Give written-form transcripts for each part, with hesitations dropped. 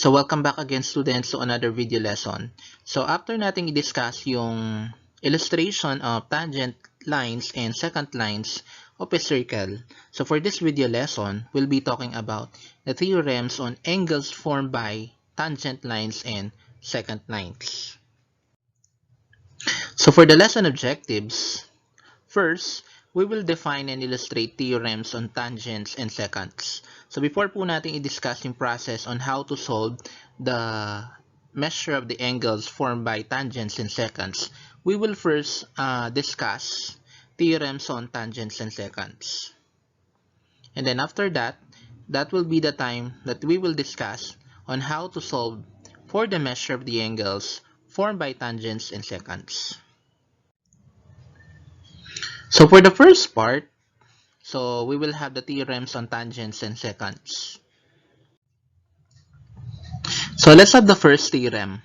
So welcome back again students to another video lesson. So after nating i-discuss yung illustration of tangent lines and secant lines of a circle, so for this video lesson, we'll be talking about the theorems on angles formed by tangent lines and secant lines. So for the lesson objectives, first, we will define and illustrate theorems on tangents and secants. So before po natin i-discuss yung process on how to solve the measure of the angles formed by tangents and secants, we will first discuss theorems on tangents and secants. And then after that, that will be the time that we will discuss on how to solve for the measure of the angles formed by tangents and secants. So for the first part, so we will have the theorems on tangents and secants. So let's have the first theorem.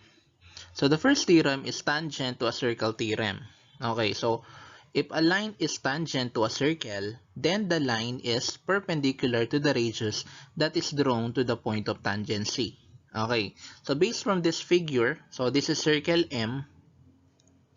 So the first theorem is tangent to a circle theorem. Okay, so if a line is tangent to a circle, then the line is perpendicular to the radius that is drawn to the point of tangency. Okay, so based from this figure, so this is circle M.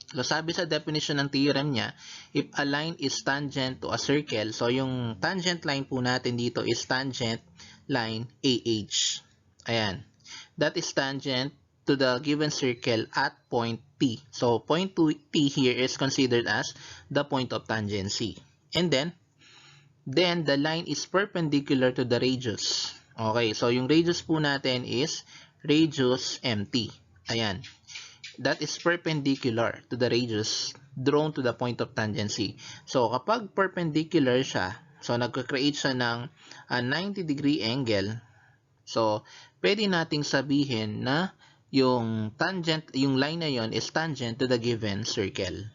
So sabi sa definition ng theorem niya, if a line is tangent to a circle, so yung tangent line po natin dito is tangent line AH. Ayan. That is tangent to the given circle at point P. So point P here is considered as the point of tangency. And then the line is perpendicular to the radius. Okay, so yung radius po natin is radius MT. Ayan. That is perpendicular to the radius drawn to the point of tangency. So, kapag perpendicular siya, so nagka-create siya ng 90-degree angle, so, pwede nating sabihin na yung line na yon is tangent to the given circle.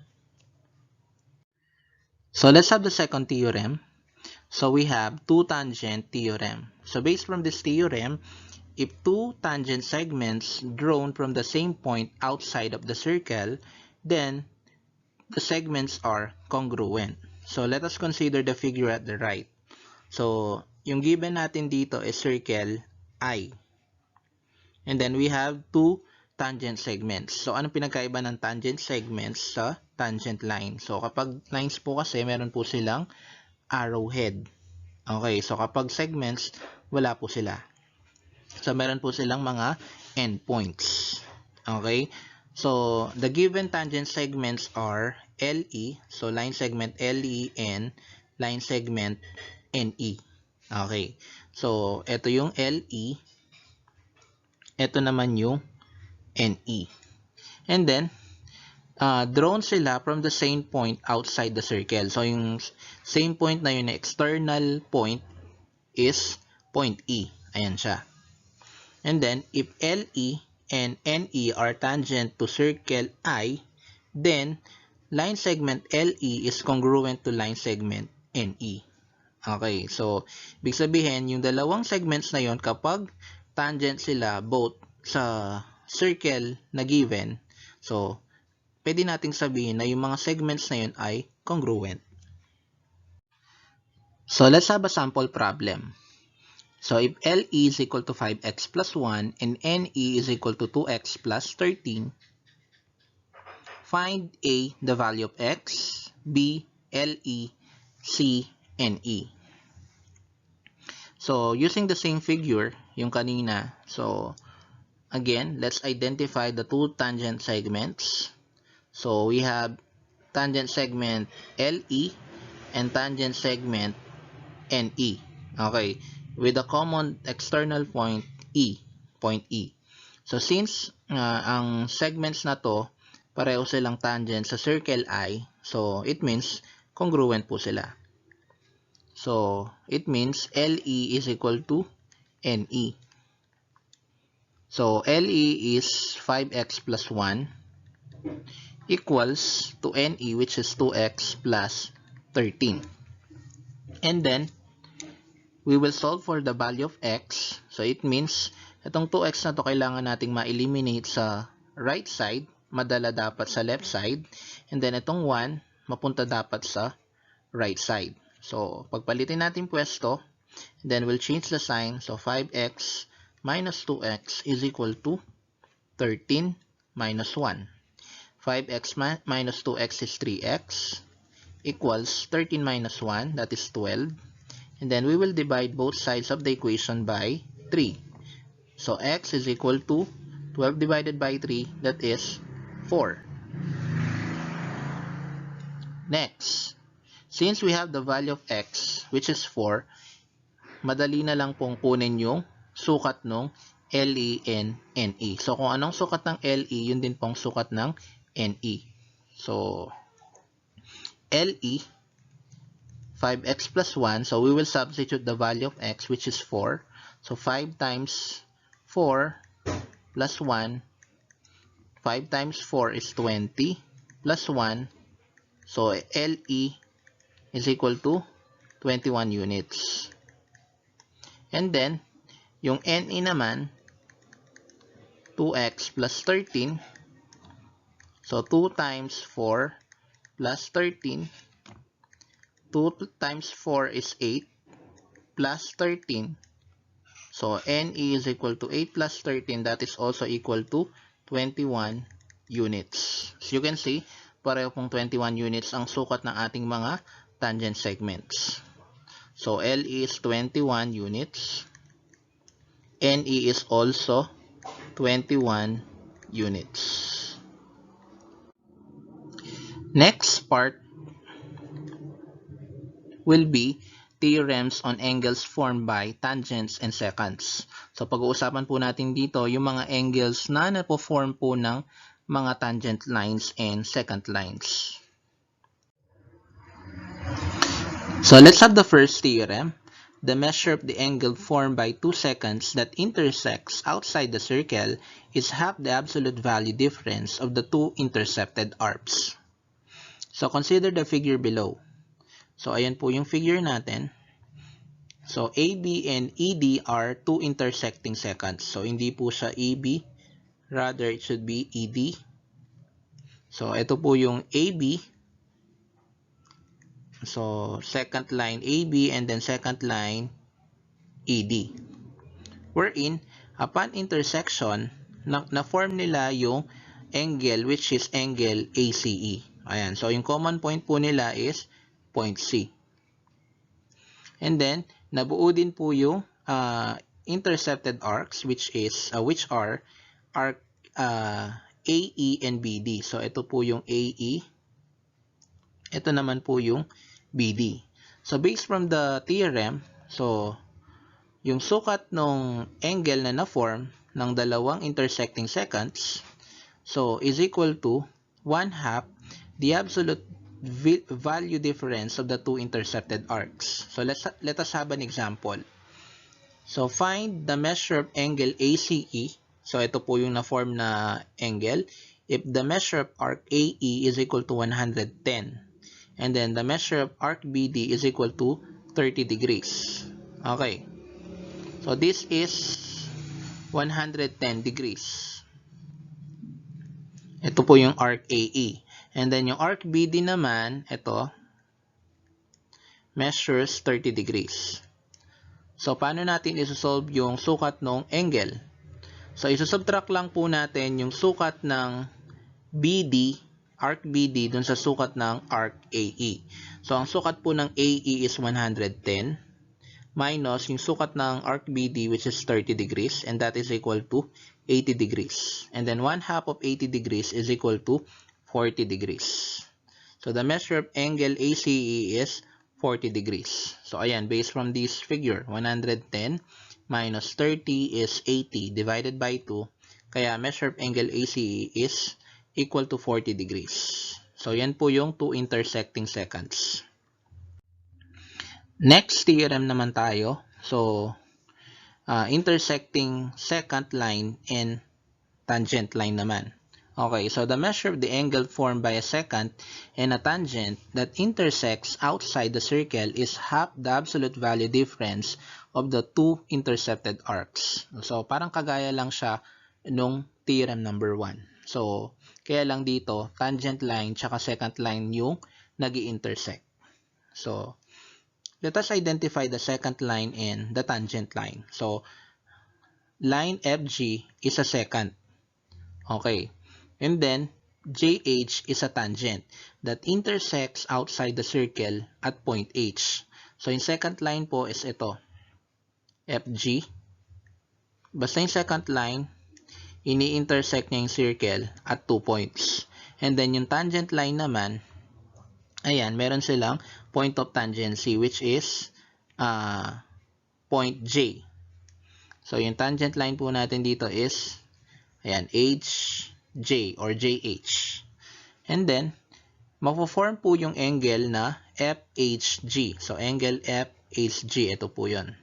So, let's have the second theorem. So, we have two tangent theorem. So, based from this theorem, if two tangent segments drawn from the same point outside of the circle, then the segments are congruent. So let us consider the figure at the right. So yung given natin dito is circle I. And then we have two tangent segments. So anong pinagkaiba ng tangent segments sa tangent line? So kapag lines po kasi, meron po silang arrowhead. Okay, so kapag segments, wala po sila. So, meron po silang mga endpoints. Okay? So, the given tangent segments are LE. So, line segment LE and line segment NE. Okay. So, ito yung LE. Ito naman yung NE. And then, drawn sila from the same point outside the circle. So, yung same point na yun, external point is point E. Ayan siya. And then, if LE and NE are tangent to circle I, then line segment LE is congruent to line segment NE. Okay, so, ibig sabihin, yung dalawang segments na yon kapag tangent sila both sa circle na given, so, pwede nating sabihin na yung mga segments na yon ay congruent. So, let's have a sample problem. So, if LE is equal to 5x plus 1 and NE is equal to 2x plus 13, find A, the value of x, B, LE, C, NE. So, using the same figure, yung kanina, so, again, let's identify the two tangent segments. So, we have tangent segment LE and tangent segment NE. Okay. With a common external point E, point E. So, since ang segments na to, pareho silang tangent sa circle I, so, it means congruent po sila. So, it means LE is equal to NE. So, LE is 5x plus 1 equals to NE, which is 2x plus 13. And then, we will solve for the value of x. So, it means, itong 2x na to kailangan nating ma-eliminate sa right side, madala dapat sa left side. And then, itong 1, mapunta dapat sa right side. So, pagpalitin natin pwesto, then we'll change the sign. So, 5x minus 2x is equal to 13 minus 1. 5x minus 2x is 3x equals 13 minus 1, that is 12. And then we will divide both sides of the equation by 3. So x is equal to 12 divided by 3, that is 4. Next, since we have the value of x, which is 4, madali na lang pong kunin yung sukat ng LE and NE. So kung anong sukat ng LE, yun din pong sukat ng NE. So LE, 5x plus 1. So we will substitute the value of x, which is 4. So 5 times 4 plus 1. 5 times 4 is 20 plus 1. So LE is equal to 21 units. And then, yung NE naman, 2x plus 13. So 2 times 4 plus 13. 2 times 4 is 8 plus 13. So NE is equal to 8 plus 13. That is also equal to 21 units. So you can see, pareho pong 21 units ang sukat ng ating mga tangent segments. So LE is 21 units. NE is also 21 units. Next part will be theorems on angles formed by tangents and secants. So pag-uusapan po natin dito yung mga angles na napo-form po ng mga tangent lines and secant lines. So let's have the first theorem. The measure of the angle formed by two secants that intersects outside the circle is half the absolute value difference of the two intercepted arcs. So consider the figure below. So ayan po yung figure natin. So AB and ED are two intersecting secants. So hindi po siya EB, rather it should be ED. So ito po yung AB. So secant line AB and then secant line ED. Wherein, upon intersection, na-form nila yung angle which is angle ACE. Ayan. So yung common point po nila is point C. And then, nabuo din po yung intercepted arcs which are arc AE and BD. So ito po yung AE. Ito naman po yung BD. So based from the theorem, so yung sukat ng angle na na-form ng dalawang intersecting secants, so is equal to 1/2 the absolute value difference of the two intercepted arcs. So let us have an example. So find the measure of angle ACE. So ito po yung na-form na angle. If the measure of arc AE is equal to 110. And then the measure of arc BD is equal to 30 degrees. Okay. So this is 110 degrees. Ito po yung arc AE. And then yung arc BD naman, ito, measures 30 degrees. So paano natin isosolve yung sukat ng angle? So isusubtract lang po natin yung sukat ng BD, arc BD dun sa sukat ng arc AE. So ang sukat po ng AE is 110 minus yung sukat ng arc BD which is 30 degrees and that is equal to 80 degrees. And then 1/2 of 80 degrees is equal to 40 degrees. So the measure of angle ACE is 40 degrees. So ayan, based from this figure, 110 minus 30 is 80 divided by 2. Kaya measure of angle ACE is equal to 40 degrees. So yan po yung two intersecting secants. Next theorem naman tayo. So intersecting secant line and tangent line naman. Okay, so the measure of the angle formed by a secant and a tangent that intersects outside the circle is half the absolute value difference of the two intercepted arcs. So parang kagaya lang siya nung theorem number 1. So kaya lang dito, tangent line tsaka secant line yung nag-i-intersect. So let us identify the secant line and the tangent line. So line FG is a secant. Okay. And then, JH is a tangent that intersects outside the circle at point H. So, yung second line po is ito, FG. Basta yung second line, ini-intersect niya yung circle at 2 points. And then, yung tangent line naman, ayan, meron silang point of tangency which is point J. So, yung tangent line po natin dito is, ayan, HJ or JH. And then, mapo-form po yung angle na FHG. So, angle FHG, ito po yun.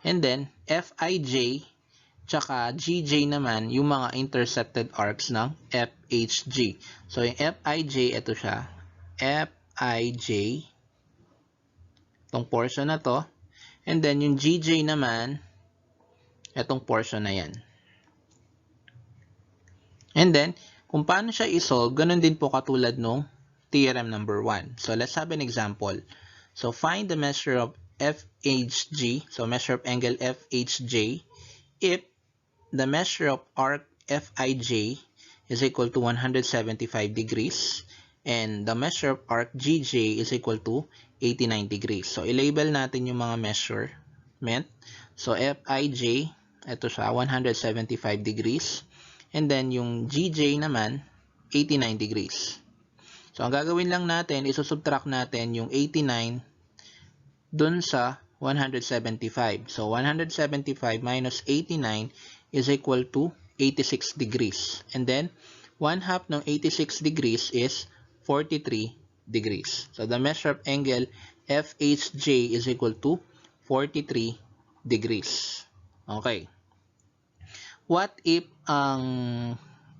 And then, FIJ, tsaka GJ naman, yung mga intercepted arcs ng FHG. So, yung FIJ, ito siya. FIJ, itong portion na to. And then, yung GJ naman, itong portion na yan. And then, kung paano siya isolve, ganun din po katulad nung theorem number 1. So, let's have an example. So, find the measure of FHG, so measure of angle FHJ, if the measure of arc FIJ is equal to 175 degrees, and the measure of arc GJ is equal to 89 degrees. So, i-label natin yung mga measurement. So, FIJ, ito siya, 175 degrees. And then, yung GJ naman, 89 degrees. So, ang gagawin lang natin, isusubtract natin yung 89 dun sa 175. So, 175 minus 89 is equal to 86 degrees. And then, 1/2 ng 86 degrees is 43 degrees. So, the measure of angle FHJ is equal to 43 degrees. Okay. What if ang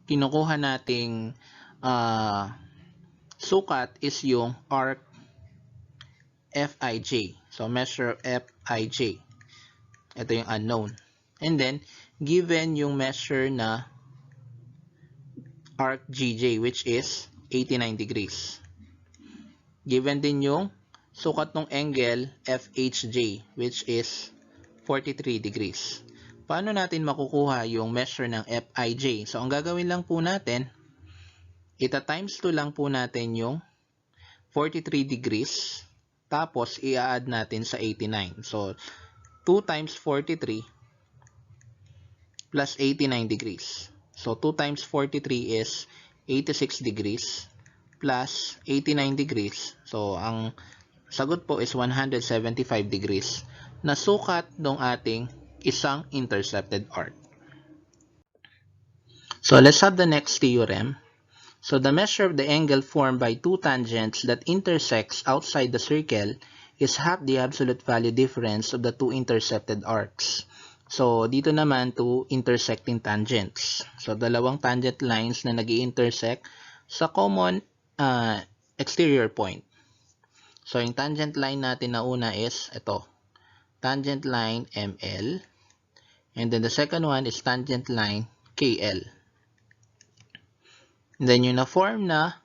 kinukuha nating sukat is yung arc FIJ. So, measure FIJ. Ito yung unknown. And then, given yung measure na arc GJ, which is 89 degrees. Given din yung sukat ng angle FHJ, which is 43 degrees. Paano natin makukuha yung measure ng FIJ? So, ang gagawin lang po natin, ita-times 2 lang po natin yung 43 degrees, tapos i-add natin sa 89. So, 2 times 43 plus 89 degrees. So, 2 times 43 is 86 degrees plus 89 degrees. So, ang sagot po is 175 degrees na sukat ng ating isang intercepted arc. So, let's have the next theorem. So, the measure of the angle formed by two tangents that intersects outside the circle is half the absolute value difference of the two intercepted arcs. So, dito naman two intersecting tangents. So, dalawang tangent lines na nag-i-intersect sa common exterior point. So, yung tangent line natin na una is ito. Tangent line ML. And then the second one is tangent line KL. And then yung na-form na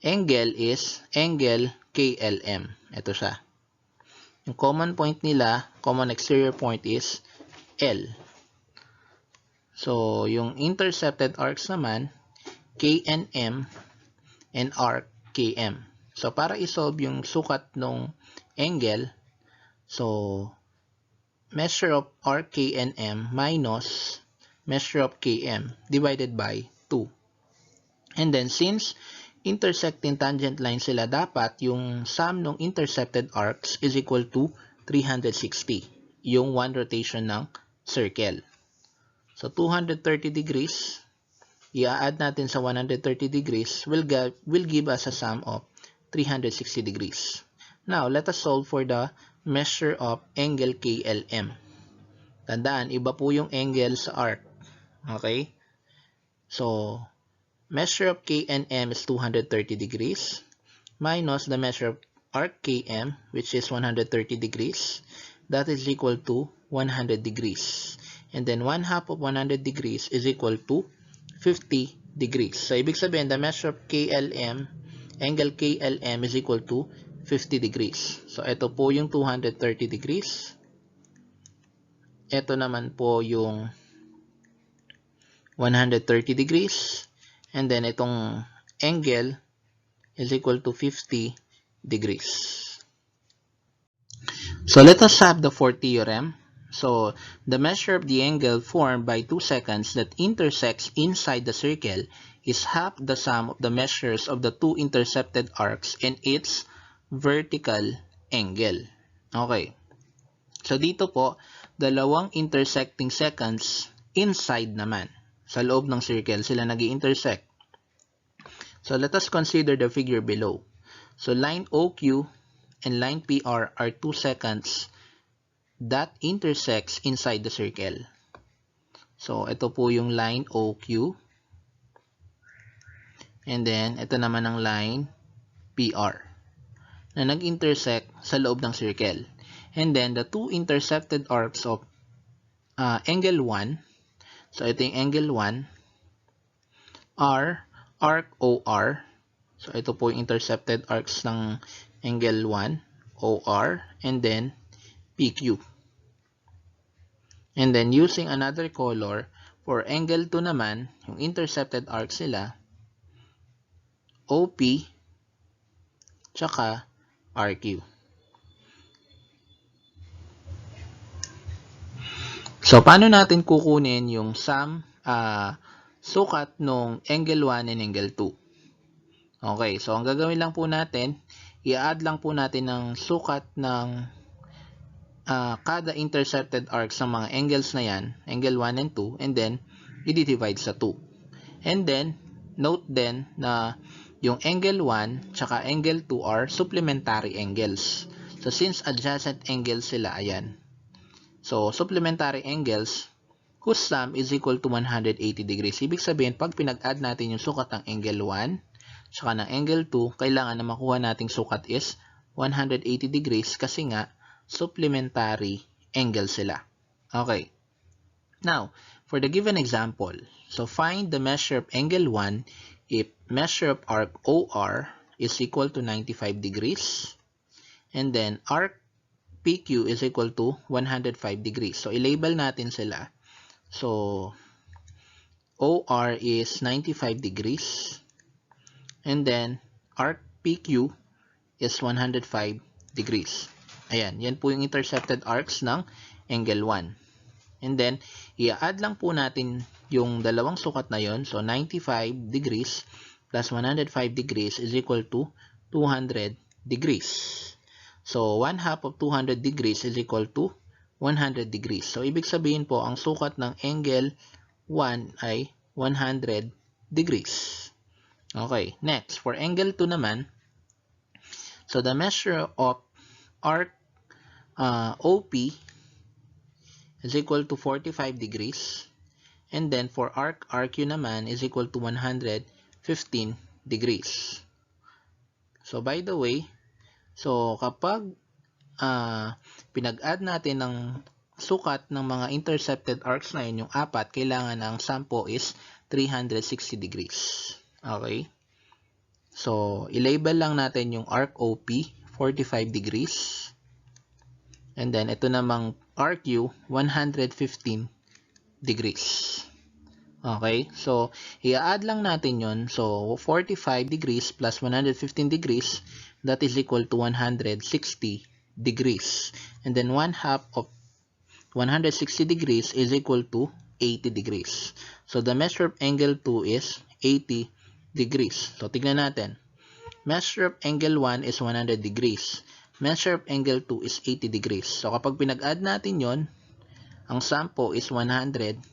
angle is angle KLM. Ito siya. Yung common point nila, common exterior point is L. So, yung intercepted arcs naman, KNM and arc KM. So, para isolve yung sukat ng angle, so, measure of arc KNM minus measure of KM divided by 2. And then, since intersecting tangent line sila, dapat yung sum ng intercepted arcs is equal to 360. Yung one rotation ng circle. So, 230 degrees, i-add natin sa 130 degrees, will give us a sum of 360 degrees. Now, let us solve for the measure of angle KLM. Tandaan, iba po yung angle sa arc. Okay? So, measure of KNM is 230 degrees minus the measure of arc KM, which is 130 degrees. That is equal to 100 degrees. And then 1/2 of 100 degrees is equal to 50 degrees. So, ibig sabihin, the measure of KLM, angle KLM is equal to 50 degrees. So, ito po yung 230 degrees. ito naman po yung 130 degrees. And then itong angle is equal to 50 degrees. So let us have the fourth theorem. So the measure of the angle formed by two seconds that intersects inside the circle is half the sum of the measures of the two intercepted arcs and its vertical angle. Okay. So dito po, dalawang intersecting seconds inside naman. Sa loob ng circle sila nag-intersect. So let us consider the figure below. So line OQ and line PR are 2 seconds that intersects inside the circle. So ito po yung line OQ. And then ito naman ang line PR na nag-intersect sa loob ng circle. And then the two intercepted arcs of angle 1. So ito yung angle 1 are arc OR. So ito po yung intercepted arcs ng angle 1, OR, and then PQ. And then using another color, for angle 2 naman, yung intercepted arcs nila, OP, tsaka RQ. So, paano natin kukunin yung sukat ng angle 1 and angle 2? Okay, so ang gagawin lang po natin, i-add lang po natin ng sukat ng kada intercepted arcs ng mga angles na yan, angle 1 and 2, and then i-divide sa 2. And then, note din na yung angle 1 tsaka angle 2 are supplementary angles. So, since adjacent angles sila, ayan. So, supplementary angles whose sum is equal to 180 degrees. Ibig sabihin, pag pinag-add natin yung sukat ng angle 1 tsaka ng angle 2, kailangan na makuha nating sukat is 180 degrees kasi nga, supplementary angle sila. Okay. Now, for the given example, so find the measure of angle 1 if measure of arc OR is equal to 95 degrees and then arc PQ is equal to 105 degrees. So, i-label natin sila. So, OR is 95 degrees and then arc PQ is 105 degrees. Ayan, yan po yung intercepted arcs ng angle 1. And then, i-add lang po natin yung dalawang sukat na yon. So, 95 degrees plus 105 degrees is equal to 200 degrees. So, 1/2 of 200 degrees is equal to 100 degrees. So, ibig sabihin po, ang sukat ng angle 1 ay 100 degrees. Okay, next, for angle 2 naman, so the measure of arc OP is equal to 45 degrees and then for arc RQ naman is equal to 115 degrees. So by the way, so kapag pinag-add natin ng sukat ng mga intercepted arcs na yun, yung apat, kailangan ng sum po is 360 degrees. Okay? So, i-label lang natin yung arc OP, 45 degrees. And then, ito namang RQ, 115 degrees. Okay? So, i-add lang natin yun. So, 45 degrees plus 115 degrees, that is equal to 160 degrees. And then, 1/2 of 160 degrees is equal to 80 degrees. So, the measure of angle 2 is 80 degrees. So, tignan natin. Measure of angle 1 is 100 degrees. Measure of angle 2 is 80 degrees. So, kapag pinag-add natin yon, ang sum po is 180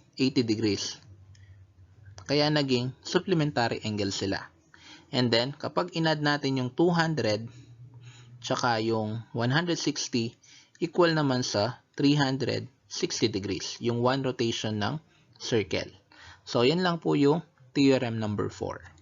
degrees. Kaya naging supplementary angle sila. And then, kapag in-add natin yung 200, tsaka yung 160, equal naman sa 360 degrees. Yung one rotation ng circle. So, yan lang po yung theorem number 4.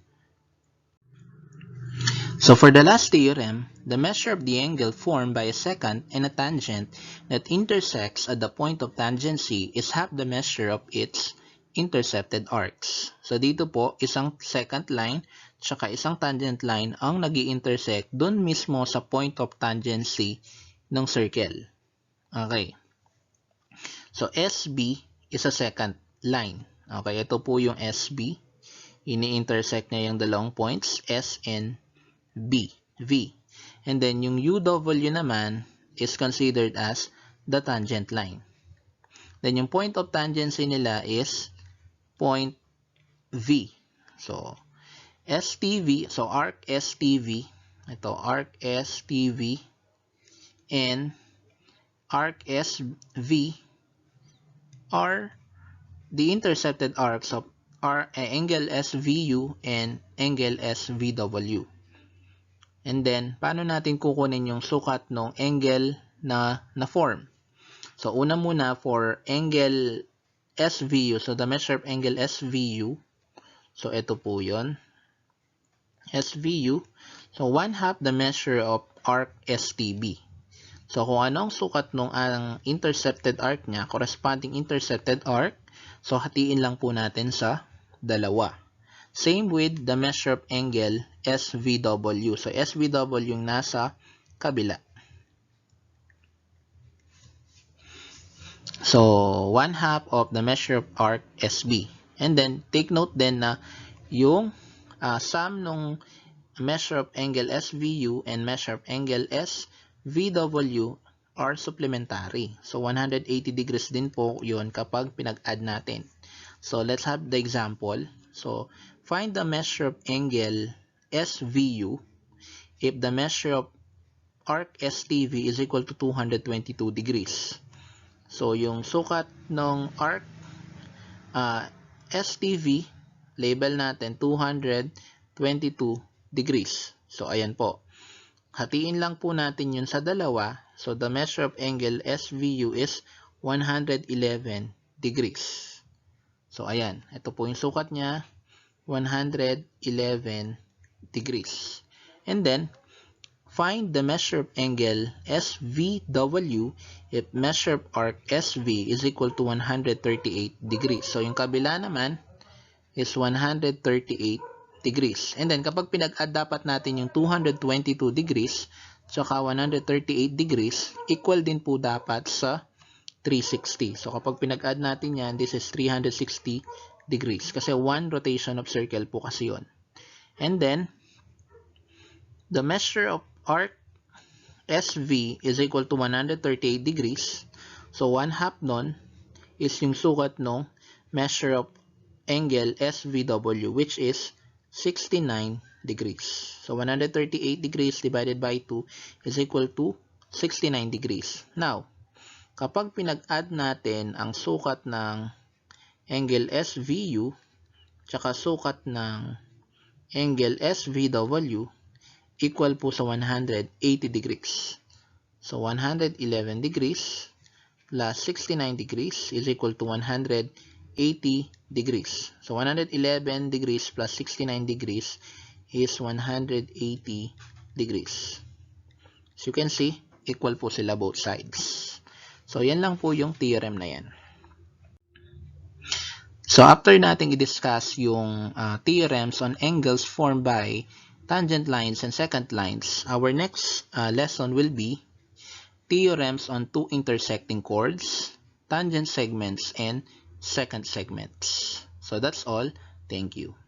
So for the last theorem, the measure of the angle formed by a secant and a tangent that intersects at the point of tangency is half the measure of its intercepted arcs. So dito po, isang secant line tsaka isang tangent line ang nag-i-intersect dun mismo sa point of tangency ng circle. Okay. So, SB is a secant line. Okay, ito po yung SB. Ini-intersect niya yung dalawang points, S and B, V. And then, yung UW naman is considered as the tangent line. Then, yung point of tangency nila is point V. So, STV, so arc STV, ito, arc STV and arc SV are the intercepted arcs of angle SVU and angle SVW. And then, paano natin kukunin yung sukat ng angle na form? So, una muna for angle SVU. So, the measure of angle SVU. So, ito po yun. SVU. So, 1/2 the measure of arc STB. So, kung anong sukat ng intercepted arc niya, corresponding intercepted arc, so, hatiin lang po natin sa dalawa. Same with the measure of angle SVW. So, SVW yung nasa kabila. So, 1/2 of the measure of arc SB. And then, take note din na yung sum nung measure of angle SVU and measure of angle SVW are supplementary. So, 180 degrees din po yun kapag pinag-add natin. So, let's have the example. So, find the measure of angle SVU if the measure of arc STV is equal to 222 degrees. So, yung sukat ng arc STV, label natin 222 degrees. So, ayan po. Hatiin lang po natin yun sa dalawa. So, the measure of angle SVU is 111 degrees. So, ayan. Ito po yung sukat niya, 111 degrees. And then, find the measure of angle SVW if measure of arc SV is equal to 138 degrees. So, yung kabila naman is 138 degrees. And then, kapag pinag-add dapat natin yung 222 degrees tsaka 138 degrees, equal din po dapat sa 360. So, kapag pinag-add natin yan, this is 360 degrees. Kasi one rotation of circle po kasi yun. And then, the measure of arc SV is equal to 138 degrees. So, 1/2 nun is yung sukat ng measure of angle SVW, which is 69 degrees. So, 138 degrees divided by 2 is equal to 69 degrees. Now, kapag pinag-add natin ang sukat ng angle SVU tsaka sukat ng angle SVW, equal po sa 180 degrees. So, 111 degrees plus 69 degrees is equal to 180 degrees. So, 111 degrees plus 69 degrees is 180 degrees. As you can see, equal po sila both sides. So, yan lang po yung theorem na yan. So, after natin i-discuss yung theorems on angles formed by tangent lines and secant lines, our next lesson will be theorems on two intersecting chords, tangent segments, and secant segments. So, that's all. Thank you.